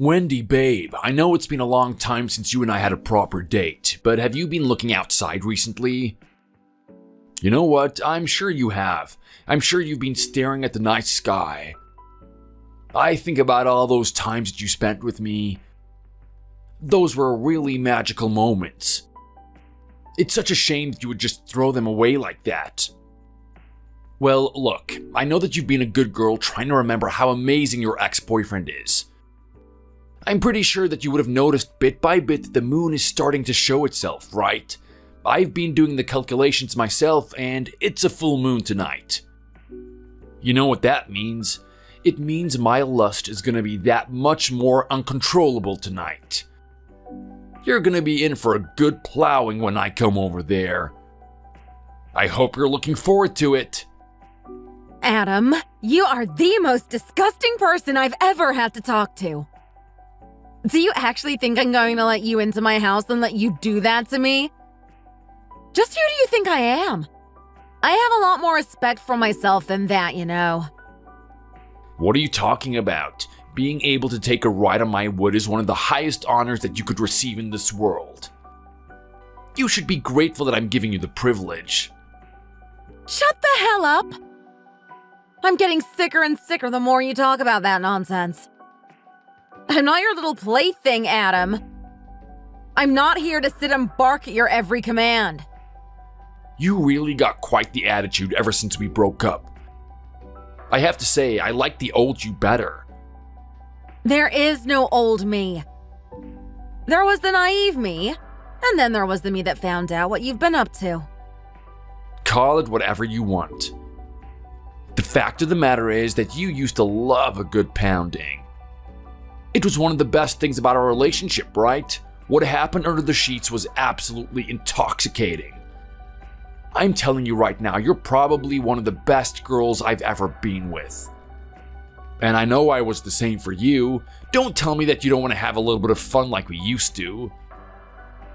Wendy, babe, I know it's been a long time since you and I had a proper date, but have you been looking outside recently? You know what? I'm sure you have. I'm sure you've been staring at the night sky. I think about all those times that you spent with me. Those were really magical moments. It's such a shame that you would just throw them away like that. Well, look, I know that you've been a good girl trying to remember how amazing your ex-boyfriend is. I'm pretty sure that you would have noticed bit by bit that the moon is starting to show itself, right? I've been doing the calculations myself, and it's a full moon tonight. You know what that means? It means my lust is gonna be that much more uncontrollable tonight. You're gonna be in for a good plowing when I come over there. I hope you're looking forward to it. Adam, you are the most disgusting person I've ever had to talk to. Do you actually think I'm going to let you into my house and let you do that to me? Just who do you think I am? I have a lot more respect for myself than that, you know. What are you talking about? Being able to take a ride on my wood is one of the highest honors that you could receive in this world. You should be grateful that I'm giving you the privilege. Shut the hell up! I'm getting sicker and sicker the more you talk about that nonsense. I'm not your little plaything, Adam. I'm not here to sit and bark at your every command. You really got quite the attitude ever since we broke up. I have to say, I like the old you better. There is no old me. There was the naive me, and then there was the me that found out what you've been up to. Call it whatever you want. The fact of the matter is that you used to love a good pounding. It was one of the best things about our relationship, right? What happened under the sheets was absolutely intoxicating. I'm telling you right now, you're probably one of the best girls I've ever been with. And I know I was the same for you. Don't tell me that you don't want to have a little bit of fun like we used to.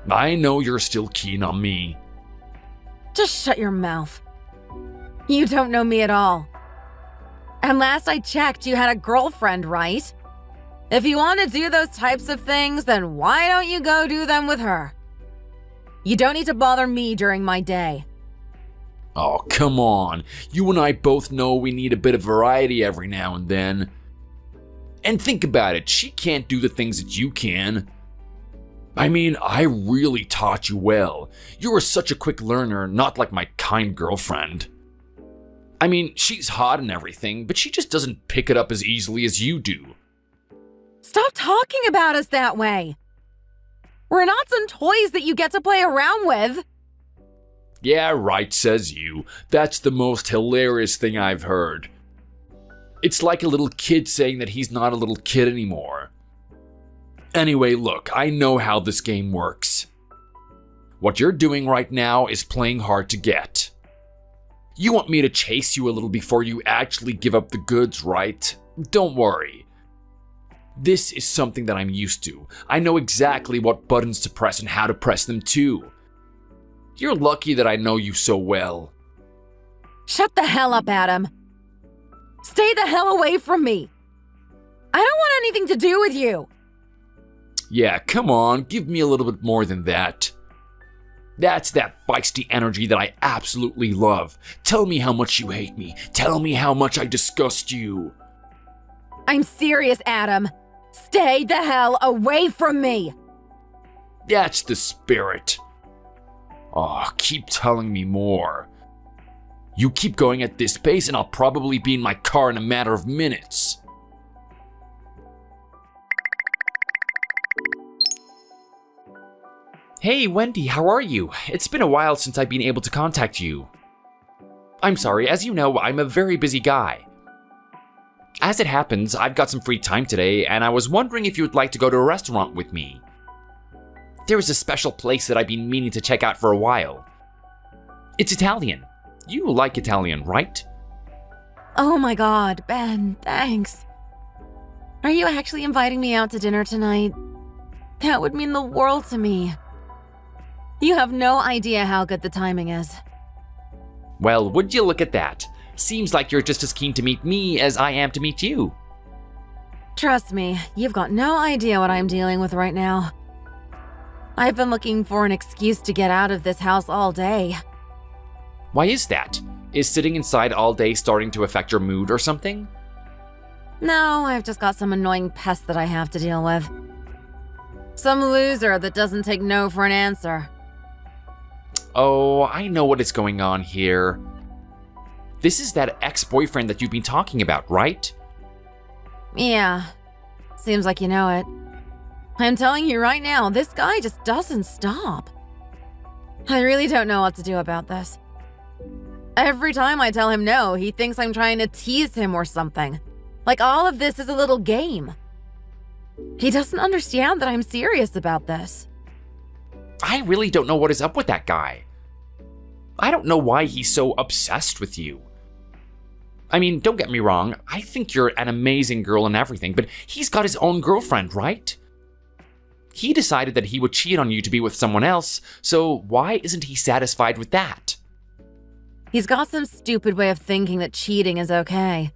I know you're still keen on me. Just shut your mouth. You don't know me at all. And last I checked, you had a girlfriend, right? If you want to do those types of things, then why don't you go do them with her? You don't need to bother me during my day. Oh, come on. You and I both know we need a bit of variety every now and then. And think about it, she can't do the things that you can. I mean, I really taught you well. You were such a quick learner, not like my kind girlfriend. I mean, she's hot and everything, but she just doesn't pick it up as easily as you do. Stop talking about us that way. We're not some toys that you get to play around with. Yeah, right, says you. That's the most hilarious thing I've heard. It's like a little kid saying that he's not a little kid anymore. Anyway, look, I know how this game works. What you're doing right now is playing hard to get. You want me to chase you a little before you actually give up the goods, right? Don't worry. This is something that I'm used to. I know exactly what buttons to press and how to press them too. You're lucky that I know you so well. Shut the hell up, Adam. Stay the hell away from me. I don't want anything to do with you. Yeah, come on, give me a little bit more than that. That's that feisty energy that I absolutely love. Tell me how much you hate me. Tell me how much I disgust you. I'm serious, Adam. Stay the hell away from me. That's the spirit. Oh, keep telling me more. You keep going at this pace and I'll probably be in my car in a matter of minutes. Hey, Wendy, how are you? It's been a while since I've been able to contact you. I'm sorry, as you know, I'm a very busy guy. As it happens, I've got some free time today, and I was wondering if you would like to go to a restaurant with me. There is a special place that I've been meaning to check out for a while. It's Italian. You like Italian, right? Oh my god, Ben, thanks. Are you actually inviting me out to dinner tonight? That would mean the world to me. You have no idea how good the timing is. Well, would you look at that? Seems like you're just as keen to meet me as I am to meet you. Trust me, you've got no idea what I'm dealing with right now. I've been looking for an excuse to get out of this house all day. Why is that? Is sitting inside all day starting to affect your mood or something? No, I've just got some annoying pest that I have to deal with. Some loser that doesn't take no for an answer. Oh, I know what is going on here. This is that ex-boyfriend that you've been talking about, right? Yeah, seems like you know it. I'm telling you right now, this guy just doesn't stop. I really don't know what to do about this. Every time I tell him no, he thinks I'm trying to tease him or something. Like all of this is a little game. He doesn't understand that I'm serious about this. I really don't know what is up with that guy. I don't know why he's so obsessed with you. I mean, don't get me wrong, I think you're an amazing girl and everything, but he's got his own girlfriend, right? He decided that he would cheat on you to be with someone else, so why isn't he satisfied with that? He's got some stupid way of thinking that cheating is okay.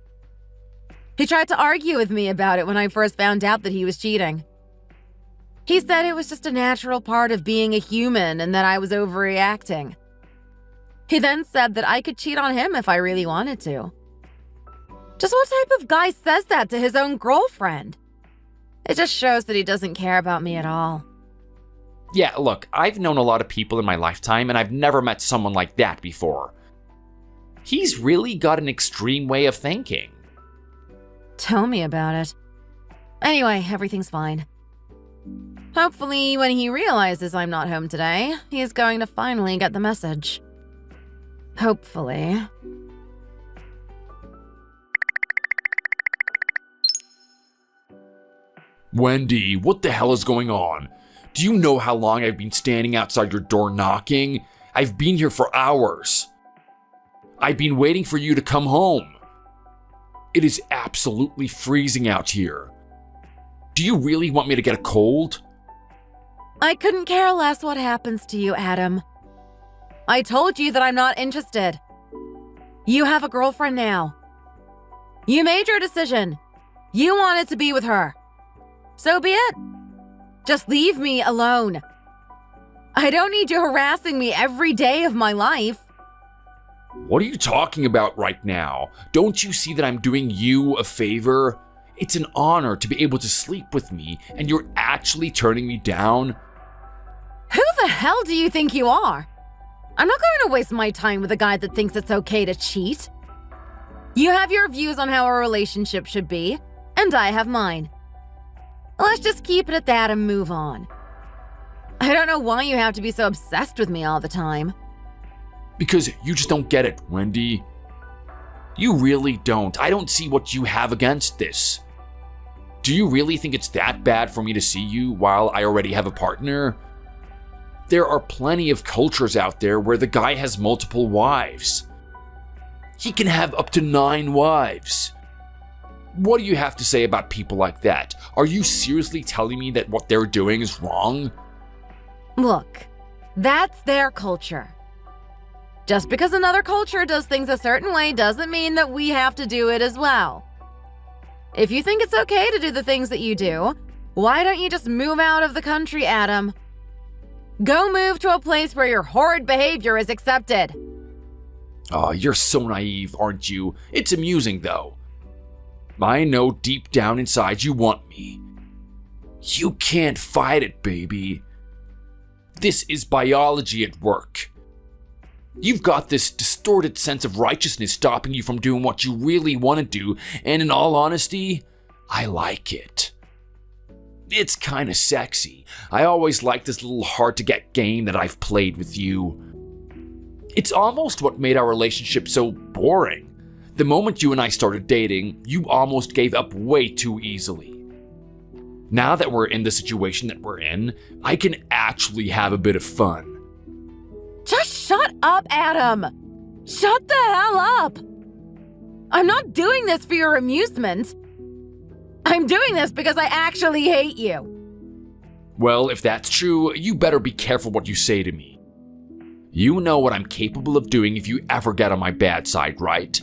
He tried to argue with me about it when I first found out that he was cheating. He said it was just a natural part of being a human and that I was overreacting. He then said that I could cheat on him if I really wanted to. Just what type of guy says that to his own girlfriend? It just shows that he doesn't care about me at all. Yeah, look, I've known a lot of people in my lifetime, and I've never met someone like that before. He's really got an extreme way of thinking. Tell me about it. Anyway, everything's fine. Hopefully, when he realizes I'm not home today, he's going to finally get the message. Hopefully. Wendy, what the hell is going on? Do you know how long I've been standing outside your door knocking? I've been here for hours. I've been waiting for you to come home. It is absolutely freezing out here. Do you really want me to get a cold? I couldn't care less what happens to you, Adam. I told you that I'm not interested. You have a girlfriend now. You made your decision. You wanted to be with her. So be it. Just leave me alone. I don't need you harassing me every day of my life. What are you talking about right now? Don't you see that I'm doing you a favor? It's an honor to be able to sleep with me, and you're actually turning me down? Who the hell do you think you are? I'm not going to waste my time with a guy that thinks it's okay to cheat. You have your views on how a relationship should be, and I have mine. Let's just keep it at that and move on. I don't know why you have to be so obsessed with me all the time. Because you just don't get it, Wendy. You really don't. I don't see what you have against this. Do you really think it's that bad for me to see you while I already have a partner? There are plenty of cultures out there where the guy has multiple wives. He can have up to 9 wives. What do you have to say about people like that? Are you seriously telling me that what they're doing is wrong? Look, that's their culture. Just because another culture does things a certain way doesn't mean that we have to do it as well. If you think it's okay to do the things that you do, why don't you just move out of the country, Adam? Go move to a place where your horrid behavior is accepted. Oh, you're so naive, aren't you? It's amusing, though. I know deep down inside you want me. You can't fight it, baby. This is biology at work. You've got this distorted sense of righteousness stopping you from doing what you really want to do, and in all honesty, I like it. It's kinda sexy. I always liked this little hard-to-get game that I've played with you. It's almost what made our relationship so boring. The moment you and I started dating, you almost gave up way too easily. Now that we're in the situation that we're in, I can actually have a bit of fun. Just shut up, Adam! Shut the hell up! I'm not doing this for your amusement. I'm doing this because I actually hate you. Well, if that's true, you better be careful what you say to me. You know what I'm capable of doing if you ever get on my bad side, right?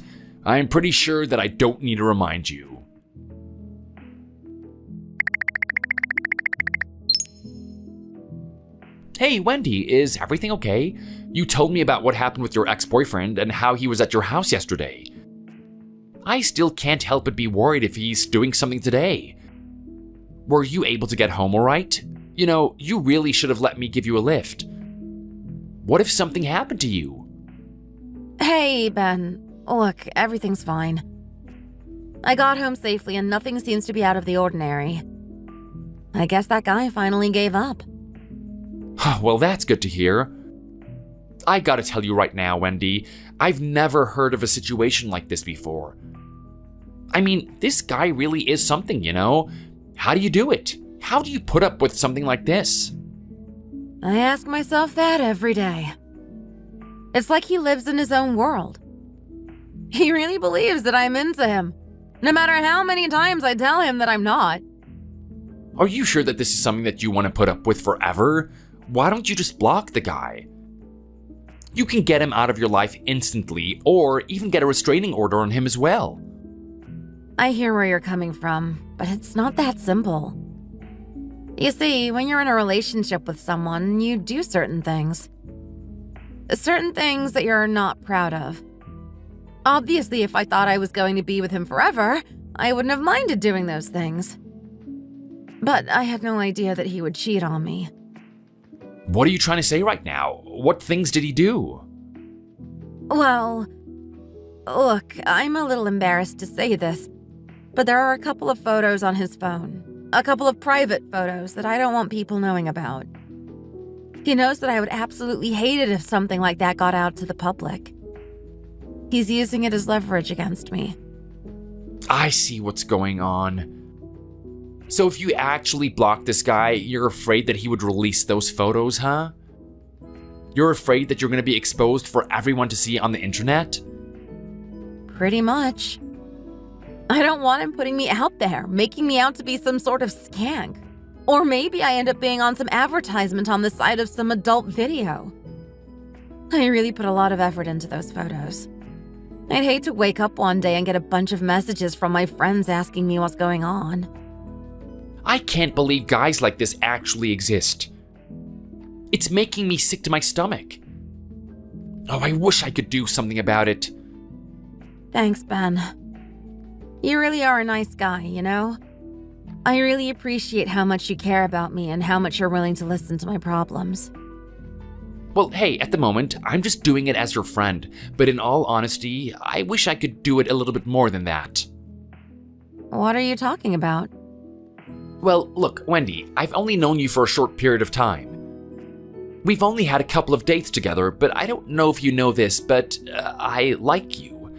I'm pretty sure that I don't need to remind you. Hey, Wendy, is everything okay? You told me about what happened with your ex-boyfriend and how he was at your house yesterday. I still can't help but be worried if he's doing something today. Were you able to get home all right? You know, you really should have let me give you a lift. What if something happened to you? Hey, Ben. Look, everything's fine. I got home safely and nothing seems to be out of the ordinary. I guess that guy finally gave up. Well, that's good to hear. I gotta tell you right now, Wendy, I've never heard of a situation like this before. I mean, this guy really is something, you know? How do you do it? How do you put up with something like this? I ask myself that every day. It's like he lives in his own world. He really believes that I'm into him, no matter how many times I tell him that I'm not. Are you sure that this is something that you want to put up with forever? Why don't you just block the guy? You can get him out of your life instantly, or even get a restraining order on him as well. I hear where you're coming from, but it's not that simple. You see, when you're in a relationship with someone, you do certain things. Certain things that you're not proud of. Obviously, if I thought I was going to be with him forever, I wouldn't have minded doing those things. But I had no idea that he would cheat on me. What are you trying to say right now? What things did he do? Well, look, I'm a little embarrassed to say this, but there are a couple of photos on his phone. A couple of private photos that I don't want people knowing about. He knows that I would absolutely hate it if something like that got out to the public. He's using it as leverage against me. I see what's going on. So if you actually block this guy, you're afraid that he would release those photos, huh? You're afraid that you're going to be exposed for everyone to see on the internet? Pretty much. I don't want him putting me out there, making me out to be some sort of skank. Or maybe I end up being on some advertisement on the side of some adult video. I really put a lot of effort into those photos. I'd hate to wake up one day and get a bunch of messages from my friends asking me what's going on. I can't believe guys like this actually exist. It's making me sick to my stomach. Oh, I wish I could do something about it. Thanks, Ben. You really are a nice guy, you know? I really appreciate how much you care about me and how much you're willing to listen to my problems. Well, hey, at the moment, I'm just doing it as your friend, but in all honesty, I wish I could do it a little bit more than that. What are you talking about? Well, look, Wendy, I've only known you for a short period of time. We've only had a couple of dates together, but I don't know if you know this, but I like you.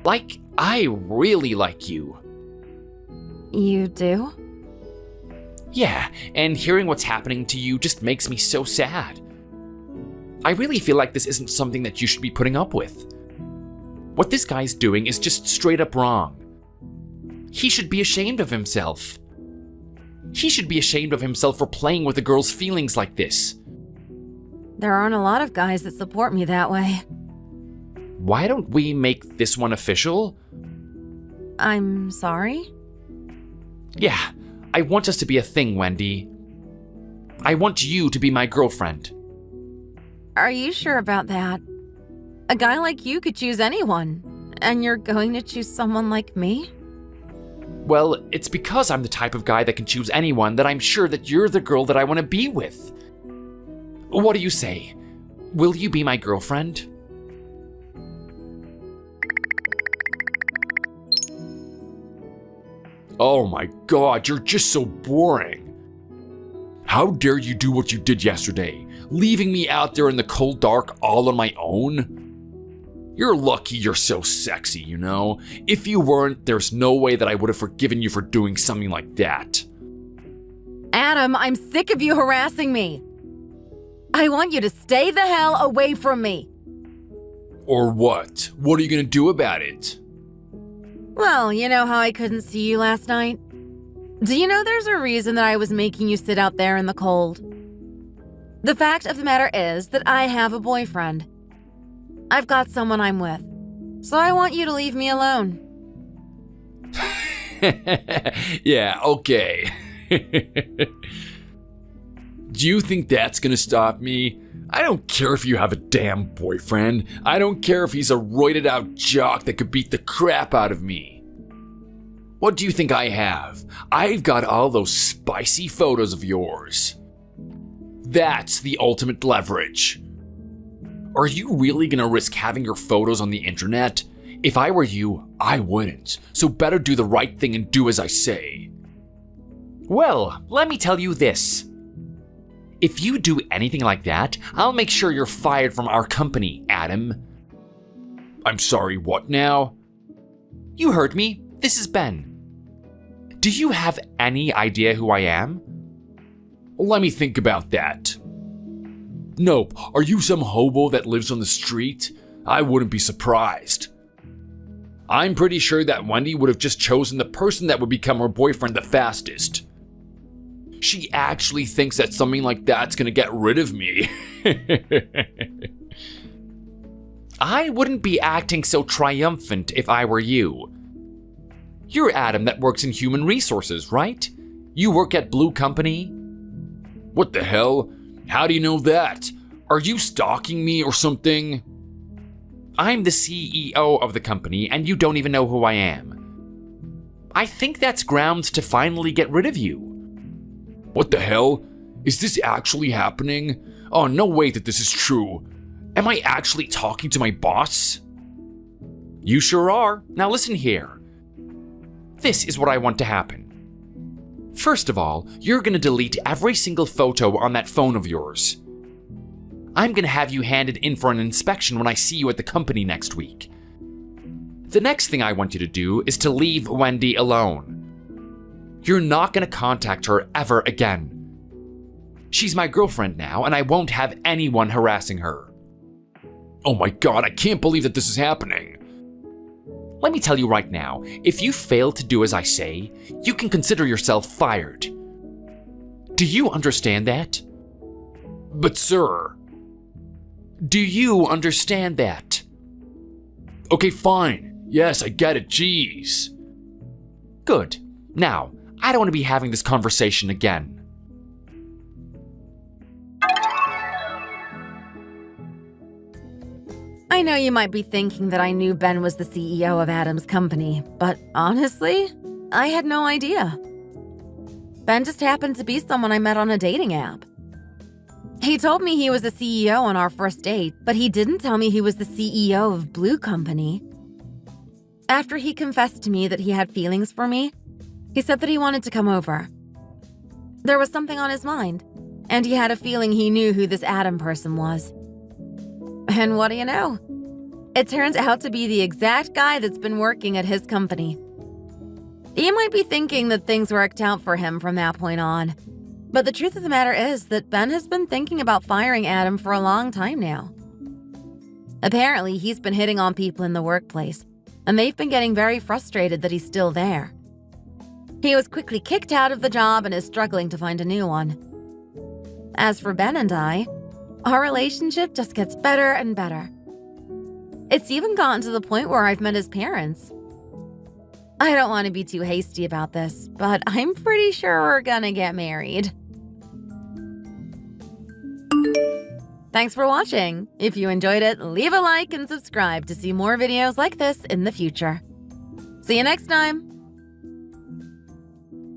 Like, I really like you. You do? Yeah, and hearing what's happening to you just makes me so sad. I really feel like this isn't something that you should be putting up with. What this guy's doing is just straight up wrong. He should be ashamed of himself. He should be ashamed of himself for playing with a girl's feelings like this. There aren't a lot of guys that support me that way. Why don't we make this one official? I'm sorry? Yeah, I want us to be a thing, Wendy. I want you to be my girlfriend. Are you sure about that? A guy like you could choose anyone, and you're going to choose someone like me? Well, it's because I'm the type of guy that can choose anyone that I'm sure that you're the girl that I want to be with. What do you say? Will you be my girlfriend? Oh my god, you're just so boring. How dare you do what you did yesterday, leaving me out there in the cold dark all on my own? You're lucky you're so sexy, you know? If you weren't, there's no way that I would have forgiven you for doing something like that. Adam, I'm sick of you harassing me. I want you to stay the hell away from me. Or what? What are you gonna do about it? Well, you know how I couldn't see you last night? Do you know there's a reason that I was making you sit out there in the cold? The fact of the matter is that I have a boyfriend. I've got someone I'm with. So I want you to leave me alone. Yeah, okay. Do you think that's gonna stop me? I don't care if you have a damn boyfriend. I don't care if he's a roided out jock that could beat the crap out of me. What do you think I have? I've got all those spicy photos of yours. That's the ultimate leverage. Are you really gonna risk having your photos on the internet? If I were you, I wouldn't. So better do the right thing and do as I say. Well, let me tell you this. If you do anything like that, I'll make sure you're fired from our company, Adam. I'm sorry, what now? You heard me. This is Ben. Do you have any idea who I am? Let me think about that. Nope, are you some hobo that lives on the street? I wouldn't be surprised. I'm pretty sure that Wendy would have just chosen the person that would become her boyfriend the fastest. She actually thinks that something like that's gonna get rid of me. I wouldn't be acting so triumphant if I were you. You're Adam that works in human resources, right? You work at Blue Company? What the hell? How do you know that? Are you stalking me or something? I'm the CEO of the company and you don't even know who I am. I think that's grounds to finally get rid of you. What the hell? Is this actually happening? Oh, no way that this is true. Am I actually talking to my boss? You sure are. Now listen here. This is what I want to happen. First of all, you're gonna delete every single photo on that phone of yours. I'm gonna have you handed in for an inspection when I see you at the company next week. The next thing I want you to do is to leave Wendy alone. You're not gonna contact her ever again. She's my girlfriend now, and I won't have anyone harassing her. Oh my god, I can't believe that this is happening. Let me tell you right now, if you fail to do as I say, you can consider yourself fired. Do you understand that? But sir... Do you understand that? Okay, fine. Yes, I get it, jeez. Good. Now, I don't want to be having this conversation again. I know you might be thinking that I knew Ben was the CEO of Adam's company, but honestly, I had no idea. Ben just happened to be someone I met on a dating app. He told me he was the CEO on our first date, but he didn't tell me he was the CEO of Blue Company. After he confessed to me that he had feelings for me, he said that he wanted to come over. There was something on his mind, and he had a feeling he knew who this Adam person was. And what do you know? It turns out to be the exact guy that's been working at his company. You might be thinking that things worked out for him from that point on, but the truth of the matter is that Ben has been thinking about firing Adam for a long time now. Apparently, he's been hitting on people in the workplace, and they've been getting very frustrated that he's still there. He was quickly kicked out of the job and is struggling to find a new one. As for Ben and I, our relationship just gets better and better. It's even gotten to the point where I've met his parents. I don't want to be too hasty about this, but I'm pretty sure we're gonna get married. Thanks for watching. If you enjoyed it, leave a like and subscribe to see more videos like this in the future. See you next time!